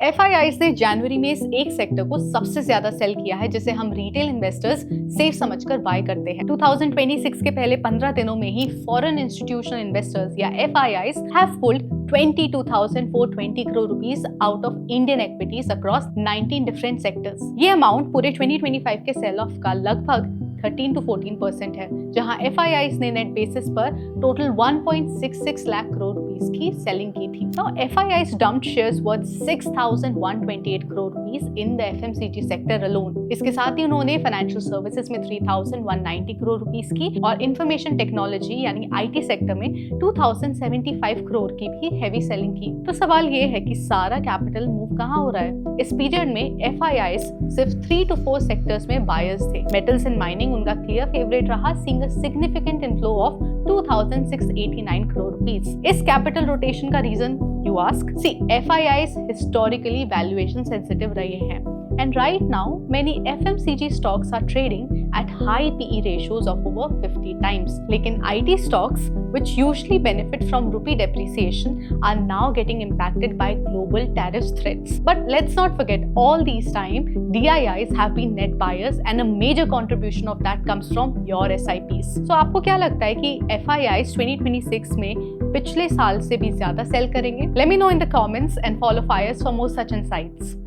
FIIs ने जनवरी में इस एक सेक्टर को सबसे ज्यादा सेल किया है जिसे हम रिटेल इन्वेस्टर्स सेफ समझकर बाय करते हैं। 2026 के पहले 15 दिनों में ही फॉरेन इंस्टीट्यूशनल इन्वेस्टर्स या FIIs have pulled 22,420 crore rupees out of Indian equities across 19 different sectors। ये अमाउंट पूरे 2025 के सेल ऑफ का लगभग 13 to 14% है, जहां FIIs ने नेट बेसिस पर टोटल 1.66 लाख करोड़ रुपीस की सेलिंग की थी। Now FIIs dumped shares worth 6,128 crore rupees in the FMCG sector alone। इसके साथ ही उन्होंने फाइनेंशियल सर्विसेज में 3,190 करोड़ रुपीस की और इंफॉर्मेशन टेक्नोलॉजी यानी IT सेक्टर में 2,075 करोड़ की भी हेवी सेलिंग की। तो सवाल ये है कि सारा कैपिटल मूव कहाँ हो रहा है? इस पीरियड में FIIs सिर्फ 3 to 4 सेक्टर्स में बायर्स थे। मेटल्स एंड माइनिंग उनका क्लियर फेवरेट रहा, seeing a significant inflow of 2,689 crore rupees. इस कैपिटल रोटेशन का reason you ask? See, FIIs historically valuation sensitive रहे हैं and right now many FMCG stocks are trading at high PE ratios of over 50 times. लेकिन IT stocks which usually benefit from rupee depreciation are now getting impacted by global tariff threats. But let's not forget, all these time DIIs have been net buyers and a major contribution of that comes from your SIPs. So आपको क्या लगता है कि FIIs 2026 में पिछले साल से भी ज्यादा सेल करेंगे? Let me know in the comments and follow FIIs for more such insights.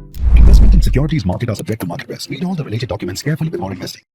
Investment in securities market are subject to market risk. Read all the related documents carefully before investing.